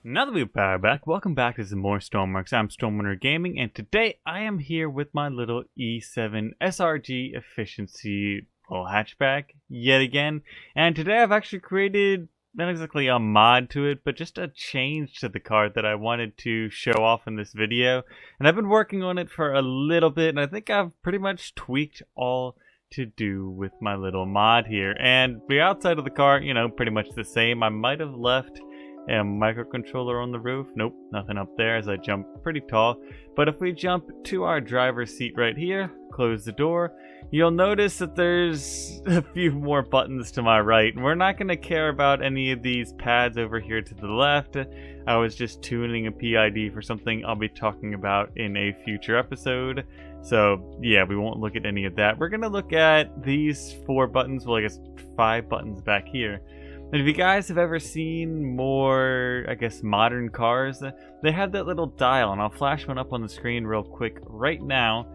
Now that we've powered back, welcome back to some more Stormworks. I'm StormRunner Gaming, and today I am here with my little E7 SRG efficiency full hatchback yet again. And today I've actually created not exactly a mod to it, but just a change to the car that I wanted to show off in this video. And I've been working on it for a little bit, and I think I've pretty much tweaked all to do with my little mod here. And the outside of the car, you know, pretty much the same. I might have left a microcontroller on the roof. Nope, nothing up there as I jump pretty tall. But if we jump to our driver's seat right here, close the door, you'll notice that there's a few more buttons to my right. And we're not going to care about any of these pads over here to the left. I was just tuning a PID for something I'll be talking about in a future episode. So yeah, we won't look at any of that. We're going to look at these 4 buttons, well I guess 5 buttons back here. And if you guys have ever seen more, I guess, modern cars, they have that little dial, and I'll flash one up on the screen real quick right now.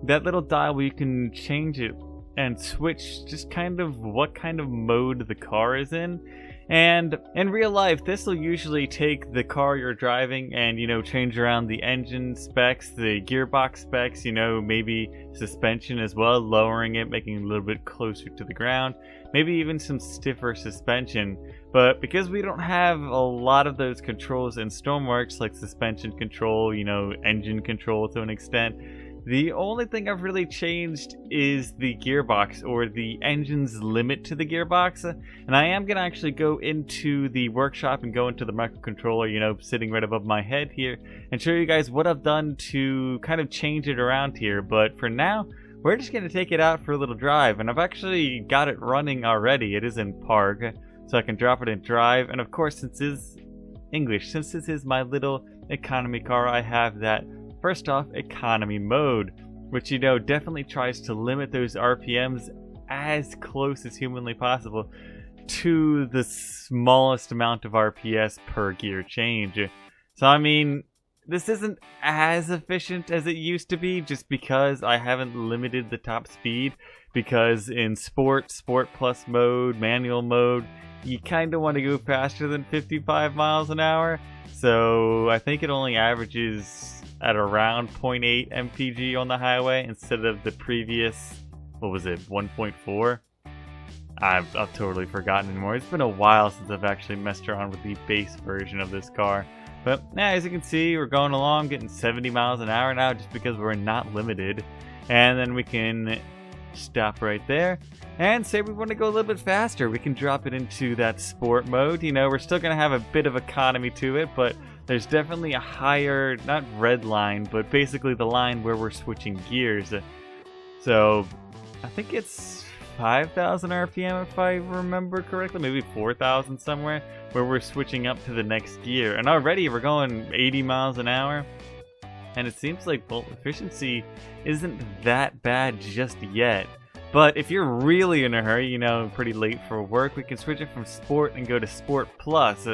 That little dial where you can change it and switch just kind of what kind of mode the car is in. And in real life, this will usually take the car you're driving and, you know, change around the engine specs, the gearbox specs, you know, maybe suspension as well, lowering it, making it a little bit closer to the ground, maybe even some stiffer suspension. But because we don't have a lot of those controls in Stormworks, like suspension control, you know, engine control to an extent, the only thing I've really changed is the gearbox, or the engine's limit to the gearbox. And I am going to actually go into the workshop and go into the microcontroller, you know, sitting right above my head here, and show you guys what I've done to kind of change it around here. But for now, we're just going to take it out for a little drive, and I've actually got it running already. It is in park, so I can drop it in drive. And of course, since this is English, since this is my little economy car, I have that first off, economy mode, which, you know, definitely tries to limit those RPMs as close as humanly possible to the smallest amount of RPS per gear change. So, I mean, this isn't as efficient as it used to be just because I haven't limited the top speed, because in Sport Plus mode, manual mode, you kind of want to go faster than 55 miles an hour. So I think it only averages at around 0.8 mpg on the highway instead of the previous, what was it, 1.4? I've totally forgotten anymore. It's been a while since I've actually messed around with the base version of this car. But yeah, as you can see, we're going along, getting 70 miles an hour now just because we're not limited. And then we can stop right there and say we want to go a little bit faster. We can drop it into that sport mode. You know, we're still going to have a bit of economy to it, but there's definitely a higher, not red line, but basically the line where we're switching gears. So I think it's 5,000 RPM if I remember correctly, maybe 4,000 somewhere, where we're switching up to the next gear. And already we're going 80 miles an hour. And it seems like bolt efficiency isn't that bad just yet. But if you're really in a hurry, you know, pretty late for work, we can switch it from Sport and go to Sport Plus.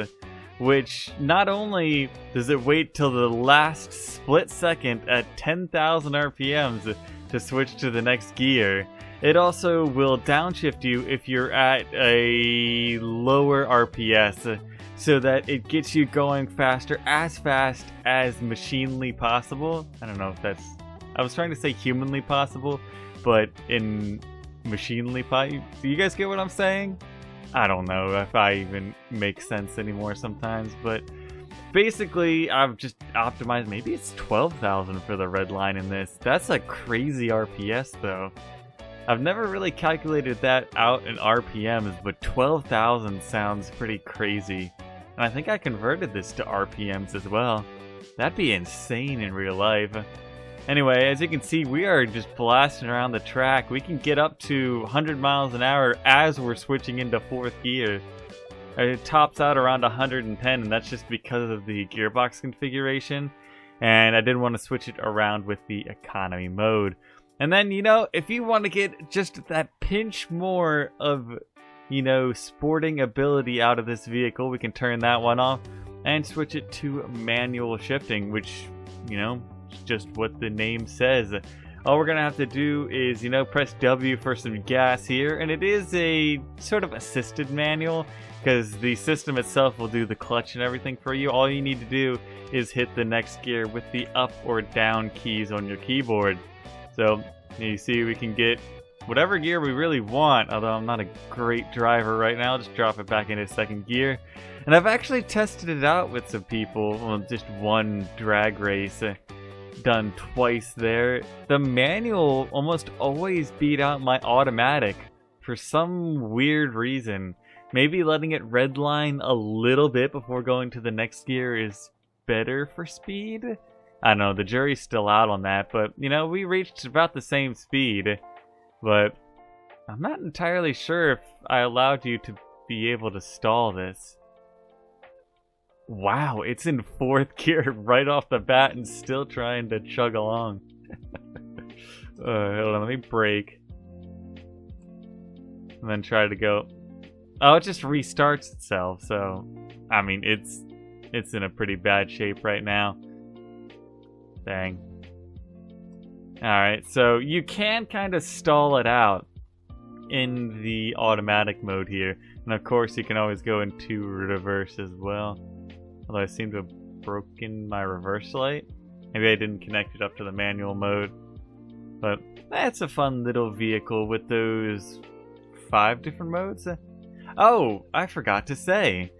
Which not only does it wait till the last split second at 10,000 RPMs to switch to the next gear, it also will downshift you if you're at a lower RPS, so that it gets you going faster, as fast as machinely possible. I don't know if that's, I was trying to say humanly possible, but in machinely possible. Do you guys get what I'm saying? I don't know if I even make sense anymore sometimes, but basically I've just optimized, maybe it's 12,000 for the red line in this. That's a crazy RPS though. I've never really calculated that out in RPMs, but 12,000 sounds pretty crazy. And I think I converted this to RPMs as well. That'd be insane in real life. Anyway, as you can see, we are just blasting around the track. We can get up to 100 miles an hour as we're switching into 4th gear. It tops out around 110, and that's just because of the gearbox configuration. And I didn't want to switch it around with the economy mode. And then, you know, if you want to get just that pinch more of, you know, sporting ability out of this vehicle, we can turn that one off and switch it to manual shifting, which, you know, just what the name says. All we're gonna have to do is, you know, press W for some gas here, and it is a sort of assisted manual, because the system itself will do the clutch and everything for you. All you need to do is hit the next gear with the up or down keys on your keyboard. So, you see we can get whatever gear we really want, although I'm not a great driver right now. I'll just drop it back into second gear. And I've actually tested it out with some people, well, just one drag race. Done twice there. The manual almost always beat out my automatic for some weird reason. Maybe letting it redline a little bit before going to the next gear is better for speed? I don't know, the jury's still out on that, but you know, we reached about the same speed. But I'm not entirely sure if I allowed you to be able to stall this. Wow, it's in fourth gear right off the bat and still trying to chug along. Hold on, let me brake. And then try to go. Oh, it just restarts itself, so I mean it's in a pretty bad shape right now. Dang. Alright, so you can kind of stall it out in the automatic mode here. And of course you can always go into reverse as well. Although I seem to have broken my reverse light. Maybe I didn't connect it up to the manual mode. But that's a fun little vehicle with those 5 different modes. Oh, I forgot to say.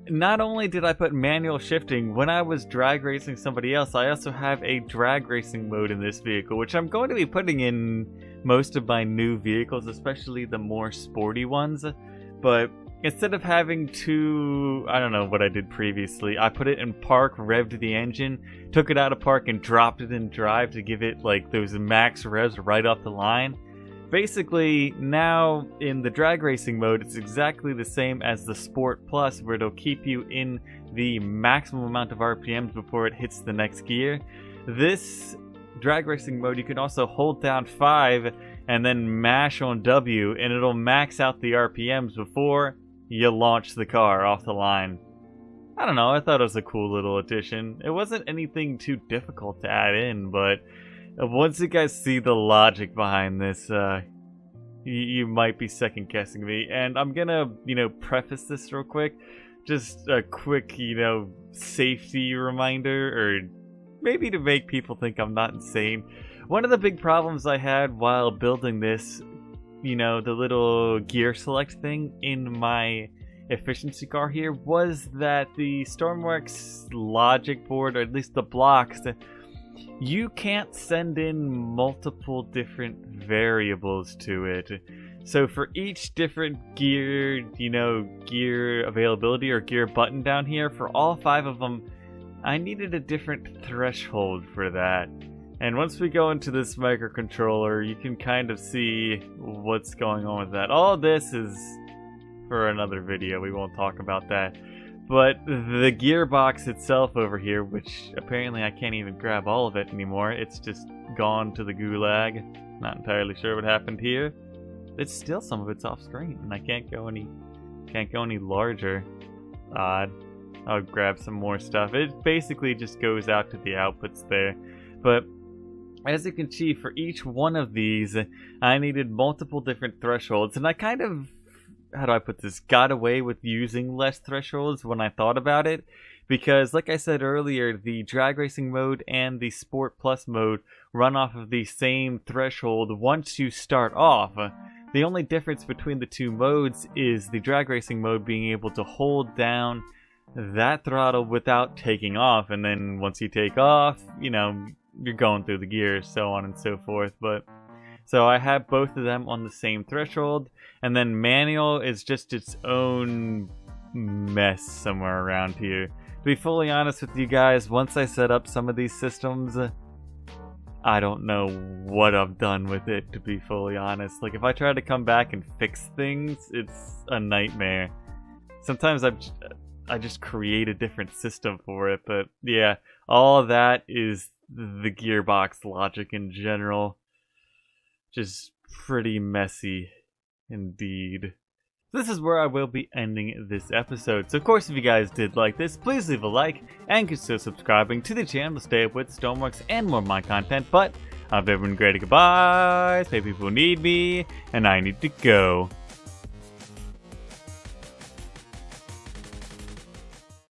Not only did I put manual shifting, when I was drag racing somebody else, I also have a drag racing mode in this vehicle, which I'm going to be putting in most of my new vehicles, especially the more sporty ones. But instead of having to, I don't know what I did previously, I put it in park, revved the engine, took it out of park and dropped it in drive to give it like those max revs right off the line. Basically, now in the drag racing mode, it's exactly the same as the Sport Plus, where it'll keep you in the maximum amount of RPMs before it hits the next gear. This drag racing mode, you can also hold down 5 and then mash on W, and it'll max out the RPMs before you launch the car off the line. I don't know, I thought it was a cool little addition. It wasn't anything too difficult to add in, but once you guys see the logic behind this, you might be second guessing me. And I'm gonna, you know, preface this real quick. Just a quick, you know, safety reminder, or maybe to make people think I'm not insane. One of the big problems I had while building this, you know, the little gear select thing in my efficiency car here, was that the Stormworks logic board, or at least the blocks, you can't send in multiple different variables to it. So for each different gear, you know, gear availability or gear button down here, for all 5 of them, I needed a different threshold for that. And once we go into this microcontroller, you can kind of see what's going on with that. All this is for another video, we won't talk about that. But the gearbox itself over here, which apparently I can't even grab all of it anymore, it's just gone to the gulag. Not entirely sure what happened here. It's still, some of it's off screen, and I can't go any larger. Odd. I'll grab some more stuff. It basically just goes out to the outputs there. But as you can see, for each one of these, I needed multiple different thresholds, and I kind of, how do I put this, got away with using less thresholds when I thought about it, because like I said earlier, the drag racing mode and the Sport Plus mode run off of the same threshold once you start off. The only difference between the two modes is the drag racing mode being able to hold down that throttle without taking off, and then once you take off, you know, you're going through the gears, so on and so forth. But so I have both of them on the same threshold, and then manual is just its own mess somewhere around here. To be fully honest with you guys, once I set up some of these systems, I don't know what I've done with it, to be fully honest. Like, if I try to come back and fix things, it's a nightmare. Sometimes I just create a different system for it, but yeah, all of that is the gearbox logic in general. Just pretty messy indeed. This is where I will be ending this episode. So of course, if you guys did like this, please leave a like and consider subscribing to the channel to stay up with Stormworks and more of my content. But I've been great. Goodbye. Say people need me, and I need to go.